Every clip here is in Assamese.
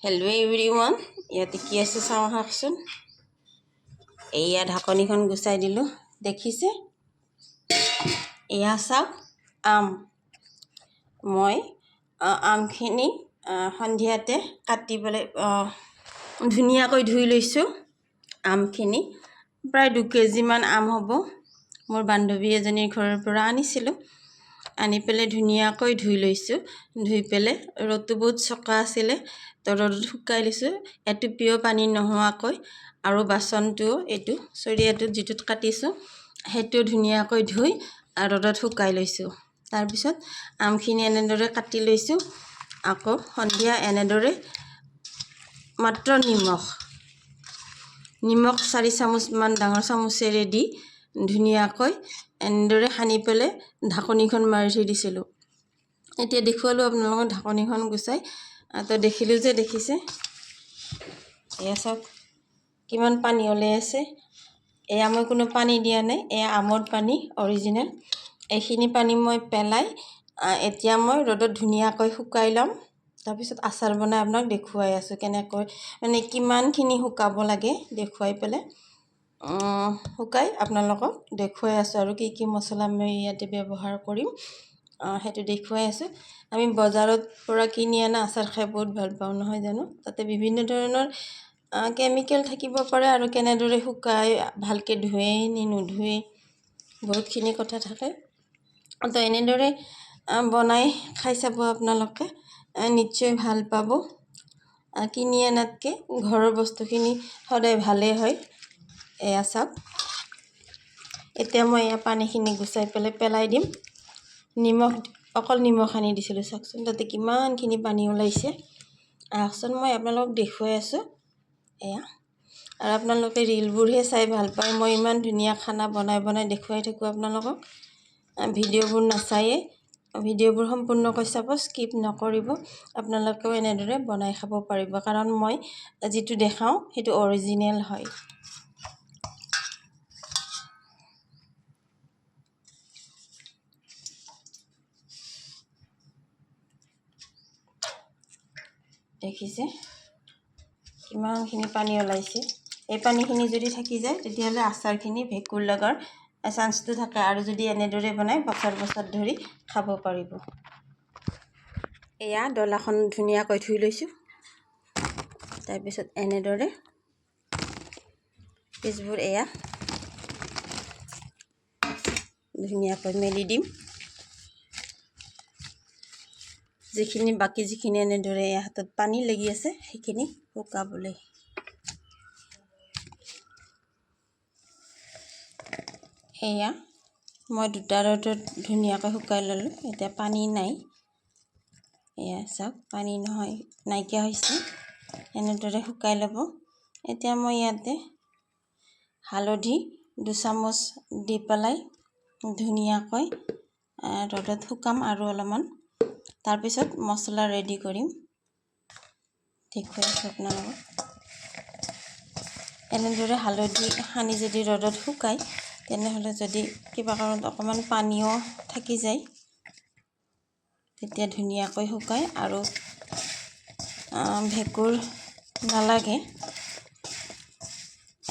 হেল্ল' এভৰিৱান, ইয়াতে কি আছে চাওঁ আহকচোন। এয়া ঢাকনিখন গুচাই দিলোঁ, দেখিছে? এয়া চাওক আম। মই আমখিনি সন্ধিয়াতে কাটি পেলাই ধুনীয়াকৈ ধুই লৈছোঁ। আমখিনি প্ৰায় 2 কেজিমান আম হ'ব। মোৰ বান্ধৱী এজনীৰ ঘৰৰ পৰা আনিছিলোঁ। আনি পেলাই ধুনীয়াকৈ ধুই লৈছোঁ। ধুই পেলাই ৰ'দটো বহুত চোকা আছিলে, তো ৰ'দত শুকাই লৈছোঁ এটুপিও পানী নোহোৱাকৈ। আৰু বাচনটো এইটো চৰিয়াটোত যিটোত কাটিছোঁ সেইটো ধুনীয়াকৈ ধুই ৰ'দত শুকাই লৈছোঁ। তাৰপিছত আমখিনি এনেদৰে কাটি লৈছোঁ। আকৌ সন্ধিয়া এনেদৰে মাত্ৰ নিমখ 4 চামুচমান ডাঙৰ চামুচেৰে দি ধুনীয়াকৈ এনেদৰে সানি পেলাই ঢাকনিখন মাৰি থৈ দিছিলোঁ। এতিয়া দেখুৱালোঁ আপোনালোকক ঢাকনিখন গুচাই। তো দেখিলোঁ যে, দেখিছে এয়া চাওক কিমান পানী ওলাই আছে। এয়া মই কোনো পানী দিয়া নাই, এয়া আমৰ পানী অৰিজিনেল। এইখিনি পানী মই পেলাই এতিয়া মই ৰ'দত ধুনীয়াকৈ শুকাই ল'ম। তাৰপিছত আচাৰ বনাই আপোনাক দেখুৱাই আছোঁ কেনেকৈ, মানে কিমানখিনি শুকাব লাগে দেখুৱাই পেলাই শুকাই আপোনালোকক দেখুৱাই আছোঁ। আৰু কি কি মছলা মই ইয়াতে ব্যৱহাৰ কৰিম সেইটো দেখুৱাই আছোঁ। আমি বজাৰত পৰা কিনি অনা আচাৰ খাই বহুত ভাল পাওঁ, নহয় জানো? তাতে বিভিন্ন ধৰণৰ কেমিকেল থাকিব পাৰে আৰু কেনেদৰে শুকাই, ভালকৈ ধুৱেই নি নুধুৱেই, বহুতখিনি কথা থাকে। তো এনেদৰে বনাই খাই চাব আপোনালোকে, নিশ্চয় ভাল পাব। কিনি আনাতকৈ ঘৰৰ বস্তুখিনি সদায় ভালেই হয়। এয়া চাওক, এতিয়া মই এয়া পানীখিনি গুচাই পেলাই দিম। অকল নিমখ সানি দিছিলোঁ, চাওকচোন তাতে কিমানখিনি পানী ওলাইছে। আহকচোন মই আপোনালোকক দেখুৱাই আছোঁ। এয়া আৰু আপোনালোকে ৰীলবোৰহে চাই ভাল পায়। মই ইমান ধুনীয়া খানা বনাই দেখুৱাই থাকোঁ আপোনালোকক। ভিডিঅ'বোৰ নাচায়ে, ভিডিঅ'বোৰ সম্পূৰ্ণকৈ চাব, স্কিপ নকৰিব। আপোনালোকেও এনেদৰে বনাই খাব পাৰিব, কাৰণ মই যিটো দেখাওঁ সেইটো অৰিজিনেল হয়। দেখিছে কিমানখিনি পানী ওলাইছে। এই পানীখিনি যদি থাকি যায় তেতিয়াহ'লে আচাৰখিনি ভেঁকুৰ লগাৰ চান্সটো থাকে, আৰু যদি এনেদৰে বনাই বছৰ ধৰি খাব পাৰিব। এয়া ডলাখন ধুনীয়াকৈ ধুই লৈছোঁ। তাৰপিছত এনেদৰে পিচবোৰ এয়া ধুনীয়াকৈ মেলি দিম। যিখিনি এনেদৰে হাতত পানী লাগি আছে সেইখিনি শুকাবলৈ। এয়া মই 2টা ৰ'দত ধুনীয়াকৈ শুকাই ল'লোঁ। এতিয়া পানী নাই। এয়া চাওক পানী নাইকিয়া হৈছে। এনেদৰে শুকাই ল'ব। এতিয়া মই ইয়াতে হালধি 2 চামুচ দি পেলাই ধুনীয়াকৈ ৰ'দত শুকাম আৰু অলপমান। তাৰপিছত মছলা ৰেডি কৰিম, দেখুৱাই আছোঁ আপোনালোকক। এনেদৰে হালধি সানি যদি ৰ'দত শুকায়, তেনেহ'লে যদি কিবা কাৰণত অকণমান পানীও থাকি যায় তেতিয়া ধুনীয়াকৈ শুকায় আৰু ভেঁকুৰ নালাগে।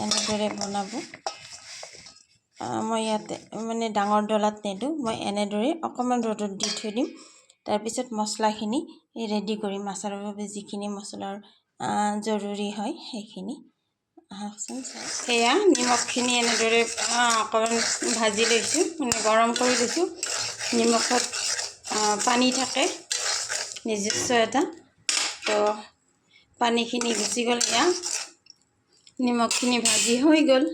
এনেদৰে বনাব। মই ইয়াতে মানে ডাঙৰ ডলাত নিদিওঁ, মই এনেদৰে অকণমান ৰ'দত দি থৈ দিম। তাৰপিছত মছলাখিনি ৰেডি কৰিম, আচাৰৰ বাবে যিখিনি মছলাৰ জৰুৰী হয় সেইখিনি। আহকচোন সেয়া নিমখখিনি এনেদৰে অকণমান ভাজি লৈছোঁ, মানে গৰম কৰি লৈছোঁ। নিমখত পানী থাকে নিজস্ব এটা, তো পানীখিনি গুচি গ'ল। এয়া নিমখখিনি ভাজি হৈ গ'ল।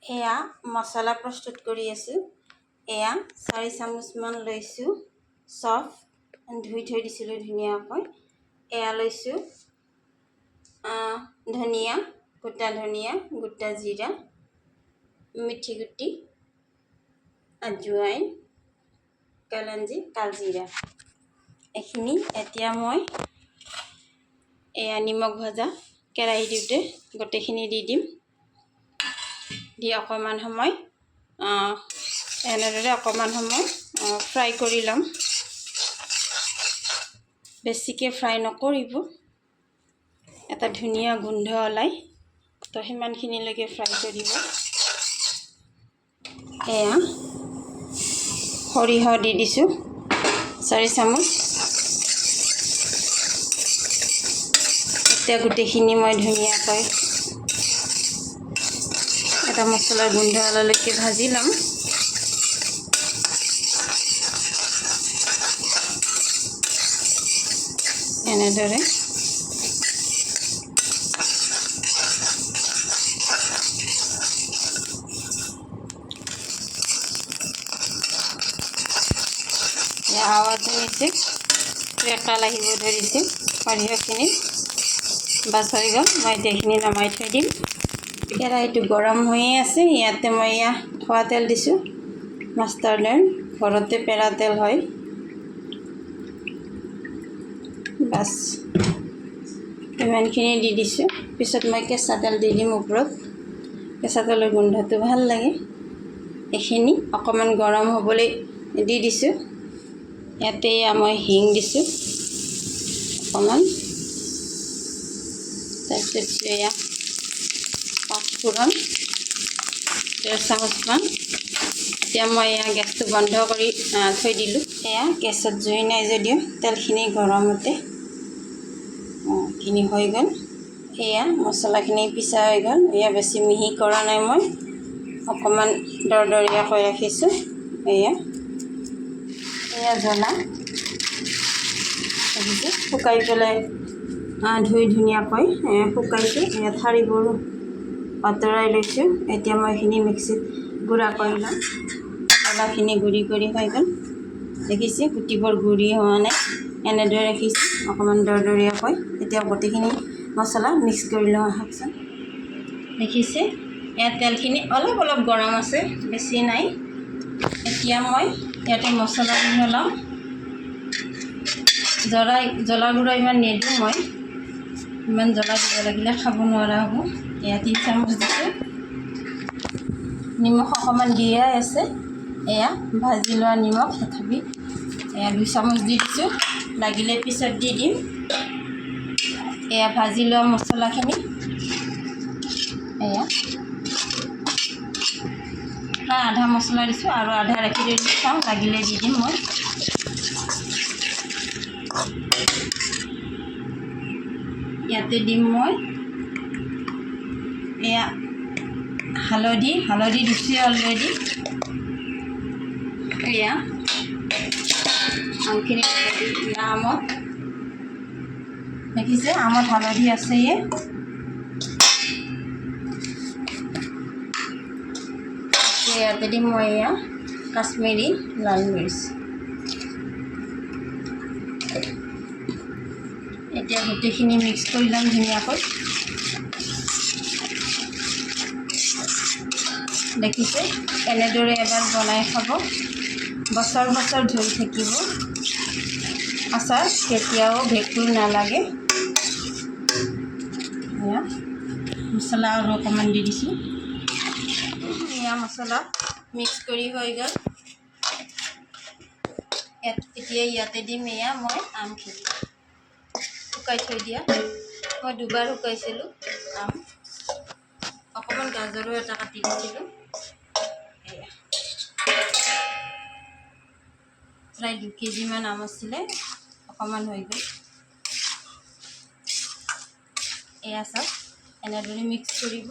এয়া মছলা প্ৰস্তুত কৰি আছোঁ। এয়া 4 চামুচমান লৈছোঁ চফ, ধুই থৈ দিছিলোঁ ধুনীয়াকৈ। এয়া লৈছোঁ ধনিয়া, গোটা জিৰা, মিঠি গুটি, আজৱাইন, কালঞ্জি, কালজিৰা। এইখিনি এতিয়া মই এয়া নিমখ ভজা কেৰাহীটোতে গোটেইখিনি দি দিম। দি অকণমান সময় এনেদৰে ফ্ৰাই কৰি ল'ম। বেছিকৈ ফ্ৰাই নকৰিব। এটা ধুনীয়া গোন্ধ ওলায় তো সিমানখিনিলৈকে ফ্ৰাই কৰিব এয়া সৰিয়হ দি দিছোঁ 4 চামুচ এতিয়া গোটেইখিনি মই ধুনীয়াকৈ এটা মছলাৰ গোন্ধ ওলালৈকে ভাজি ল'ম এনেদৰে আৱাজ শুনিছে ক্ৰেকল আহিব ধৰিছে সৰিয়হখিনি বাছ হৈ গ'ল মই এতিয়া এইখিনি নমাই থৈ দিম কেৰাহীটো গৰম হৈয়ে আছে ইয়াতে মই খোৱা তেল দিছোঁ মাষ্টাৰ্ড অইল ঘৰতে পেৰা তেল হয় বাছ ইমানখিনি দি দিছোঁ পিছত মই কেঁচা তেল দি দিম ওপৰত কেঁচা তেলৰ গোন্ধটো ভাল লাগে এইখিনি অকণমান গৰম হ'বলৈ দি দিছোঁ ইয়াতে মই হিং দিছোঁ অকণমান তাৰপিছত এয়া পাঁচফোৰণ 1.5 চামুচমান এতিয়া মই গেছটো বন্ধ কৰি থৈ দিলোঁ এয়া গেছত জুই নাই যদিও তেলখিনি গৰমতে খিনি হৈ গ'ল এয়া মছলাখিনি পিছা হৈ গ'ল এয়া বেছি মিহি কৰা নাই মই অকণমান দৰদৰীয়াকৈ ৰাখিছোঁ এয়া জ্বলা শুকাই পেলাই ধুই ধুনীয়াকৈ শুকাইছোঁ ঠাৰিবোৰ আঁতৰাই লৈছোঁ এতিয়া মই এইখিনি মিক্সিত গুড়া কৰি ল'ম জ্বলাখিনি গুড়ি কৰি হৈ গ'ল দেখিছে গুটিবোৰ গুড়ি হোৱা নাই এনেদৰে ৰাখিছোঁ অকণমান দৰদৰীয়াকৈ এতিয়া গোটেইখিনি মছলা মিক্স কৰি লওঁ আহকচোন দেখিছে ইয়াত তেলখিনি অলপ অলপ গৰম আছে বেছি নাই এতিয়া মই ইয়াতে মছলাখিনি লওঁ জ্বলা গুড়া ইমান নিদিওঁ মই ইমান জ্বলা দিব লাগিলে খাব নোৱাৰা হ'ব এয়া 3 চামুচ দিছোঁ নিমখ অকণমান দিয়াই আছে এয়া ভাজি লোৱা নিমখ তথাপি এয়া 2 চামুচ দি দিছোঁ লাগিলে পিছত দি দিম এয়া ভাজি লোৱা মছলাখিনি এয়া আধা মছলা দিছোঁ আৰু আধা ৰাখি দি চাওঁ লাগিলে দি দিম মই ইয়াতে দিম মই এয়া হালধি দিছোঁ অলৰেডি এয়া আমখিনি আমত দেখিছে আমত হালধি আছে ইয়াতে দিম মই এয়া কাশ্মীৰী লাল মিৰ্চ এতিয়া গোটেইখিনি মিক্স কৰি ল'ম ধুনীয়াকৈ দেখিছে এনেদৰে এবাৰ বনাই খাব বছৰ বছৰ ধৰি থাকিব আচাৰ কেতিয়াও ভেঁকুৰ নালাগে এয়া মছলা আৰু অকণমান দি দিছোঁ এয়া মছলা মিক্স কৰি হৈ গ'ল এতিয়া ইয়াতে দিম এয়া মই আমখিনি শুকাই থৈ দিয়া মই দুবাৰ শুকাইছিলোঁ আম অকণমান গাজৰো এটা কাটি দিছিলোঁ এয়া প্ৰায় 2 কেজিমান আম আছিলে অকণমান হৈ গ'ল এয়া চাওক এনেদৰে মিক্স কৰিব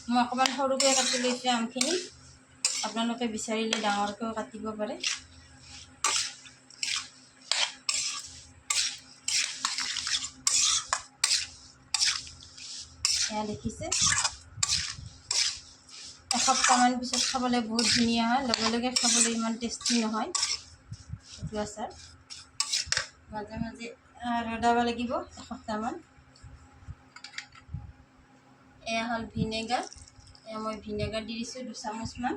মই অকণমান সৰুকৈ কাটি লৈছোঁ আমখিনি আপোনালোকে বিচাৰিলে ডাঙৰকৈও কাটিব পাৰে এয়া দেখিছে এসপ্তাহমান পিছত খাবলৈ বহুত ধুনীয়া হয় লগে লগে খাবলৈ ইমান টেষ্টি নহয় এইটো আচাৰ মাজে মাজে ৰদাব লাগিব এসপ্তাহমান এয়া হ'ল ভিনেগাৰ এয়া মই ভিনেগাৰ দি দিছোঁ 2 চামুচমান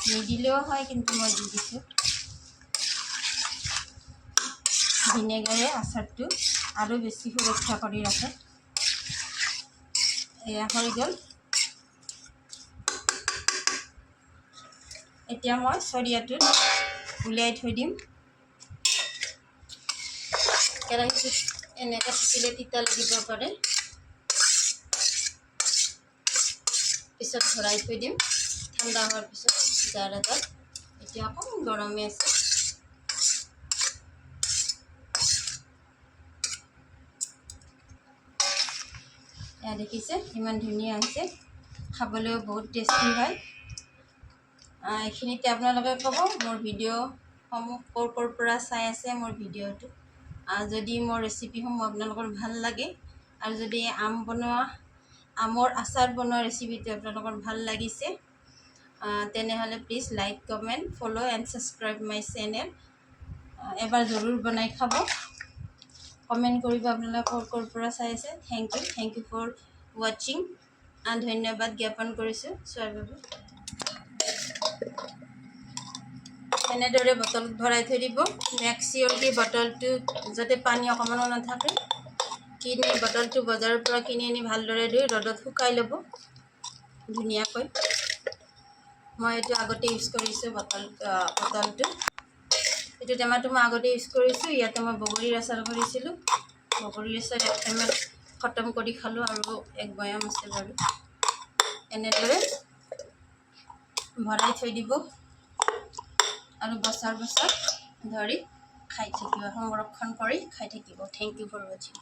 নিদিলেও হয় কিন্তু মই দি দিছোঁ ভিনেগাৰে আচাৰটো আৰু বেছি সুৰক্ষা কৰি ৰাখে এয়া হৈ গ'ল এতিয়া মই চৰিয়াটোত উলিয়াই থৈ দিম কেৰাহীটো এনেকৈ থাকিলে তিতা লাগিব পাৰে, পিছত ভৰাই থৈ দিম ঠাণ্ডা হোৱাৰ পিছত জাৰ এটাত। এতিয়া অকণমান গৰমে আছে। এয়া দেখিছে ইমান ধুনীয়া হৈছে, খাবলৈও বহুত টেষ্টি হয়। এইখিনিতে আপোনালোকে ক'ব মোৰ ভিডিঅ'সমূহ ক'ৰ পৰা চাই আছে মোৰ ভিডিঅ'টো। যদি মোৰ ৰেচিপিসমূহ আপোনালোকৰ ভাল লাগে আৰু যদি আমৰ আচাৰ বনোৱা ৰেচিপিটো আপোনালোকৰ ভাল লাগিছে, তেনেহ'লে please like, comment, follow' and subscribe my channel. এবাৰ জৰুৰ বনাই খাব, কমেণ্ট কৰিব আপোনালোকে ক'ৰ পৰা চাই আছে। থেংক ইউ ফৰ ৱাচিং। ধন্যবাদ জ্ঞাপন কৰিছোঁ চোৱাৰ বাবে। এনেদৰে বটলত ভৰাই থৈ দিব। মেক চিয়ৰ কি বটলটো যাতে পানী অকণমানো নাথাকে। বটলটো বজাৰৰ পৰা কিনি আনি ভালদৰে ধুই ৰ'দত শুকাই ল'ব ধুনীয়াকৈ। মই এইটো আগতে ইউজ কৰিছোঁ বটলটো। এইটো টেমাটো মই আগতে ইউজ কৰিছোঁ। ইয়াতে মই বগৰীৰ আচাৰ কৰিছিলোঁ। বগৰীৰ আচাৰ 1 ml খতম কৰি খালোঁ আৰু 1 বয়াম আছে বাৰু। এনেদৰে ভৰাই থৈ দিব আৰু বছৰ ধৰি খাই থাকিব, সংৰক্ষণ কৰি খাই থাকিব। থেংক ইউ ফৰ ৱাচিং।